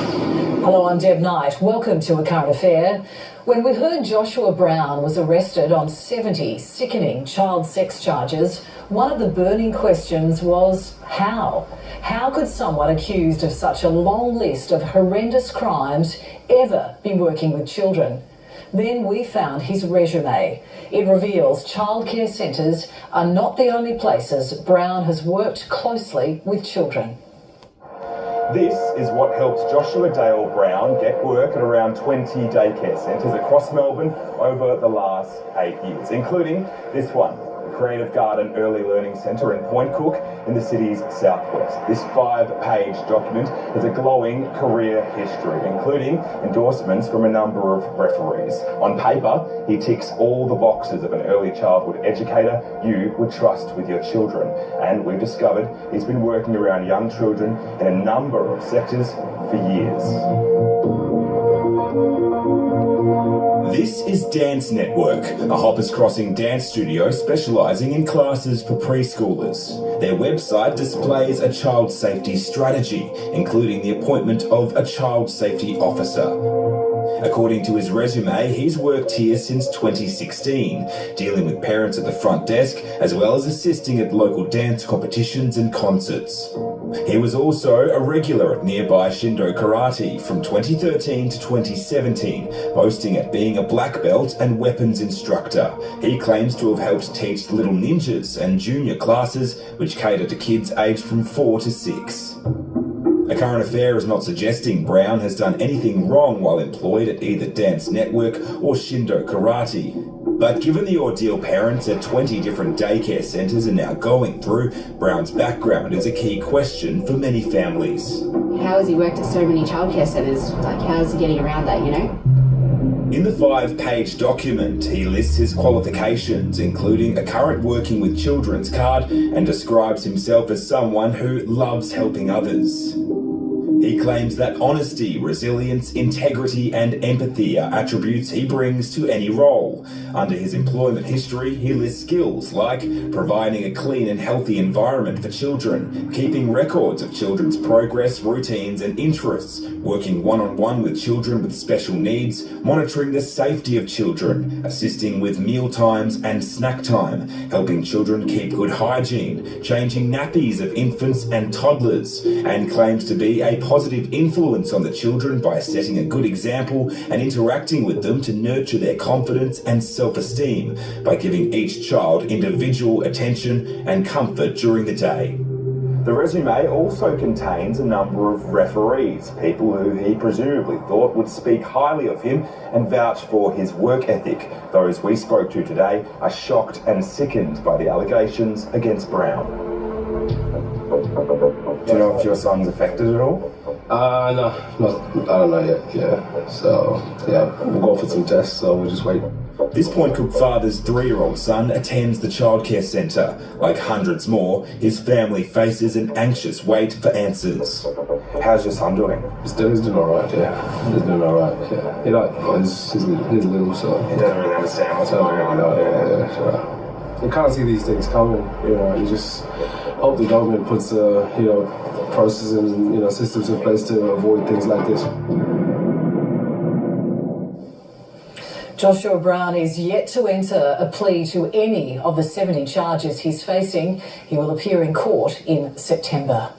Hello, I'm Deb Knight. Welcome to A Current Affair. When we heard Joshua Brown was arrested on 70 sickening child sex charges, one of the burning questions was how? How could someone accused of such a long list of horrendous crimes ever be working with children? Then we found his resume. It reveals childcare centres are not the only places Brown has worked closely with children. This is what helped Joshua Dale Brown get work at around 20 daycare centres across Melbourne over the last 8 years, including this one, the Creative Garden Early Learning Centre in Point Cook in the city's southwest. This 5-page document has a glowing career history, including endorsements from a number of referees. On paper, he ticks all the boxes of an early childhood educator you would trust with your children. And we've discovered he's been working around young children in a number of sectors for years. This is Dance Network, a Hoppers Crossing dance studio specialising in classes for preschoolers. Their website displays a child safety strategy, including the appointment of a child safety officer. According to his resume, he's worked here since 2016, dealing with parents at the front desk, as well as assisting at local dance competitions and concerts. He was also a regular at nearby Shindo Karate from 2013 to 2017, boasting at being a black belt and weapons instructor. He claims to have helped teach Little Ninjas and junior classes, which cater to kids aged from 4 to 6. A Current Affair is not suggesting Brown has done anything wrong while employed at either Dance Network or Shindo Karate. But given the ordeal parents at 20 different daycare centres are now going through, Brown's background is a key question for many families. How has he worked at so many childcare centres? How is he getting around that, In the 5-page document, he lists his qualifications, including a current working with children's card, and describes himself as someone who loves helping others. He claims that honesty, resilience, integrity and empathy are attributes he brings to any role. Under his employment history, he lists skills like providing a clean and healthy environment for children, keeping records of children's progress, routines and interests, working one-on-one with children with special needs, monitoring the safety of children, assisting with meal times and snack time, helping children keep good hygiene, changing nappies of infants and toddlers, and claims to be a positive influence on the children by setting a good example and interacting with them to nurture their confidence and self-esteem by giving each child individual attention and comfort during the day. The resume also contains a number of referees, people who he presumably thought would speak highly of him and vouch for his work ethic. Those we spoke to today are shocked and sickened by the allegations against Brown. Do you know if your son's affected at all? No, I don't know yet, yeah. So, yeah, we'll go for some tests, so we'll just wait. This Point Cook father's 3-year-old son attends the childcare centre. Like hundreds more, his family faces an anxious wait for answers. How's your son doing? He's doing alright, yeah. He's doing alright, yeah. He's little, so... He doesn't really understand what's going on. Yeah, sure. You can't see these things coming, you just hope the government puts, processes and, systems in place to avoid things like this. Joshua Brown is yet to enter a plea to any of the 70 charges he's facing. He will appear in court in September.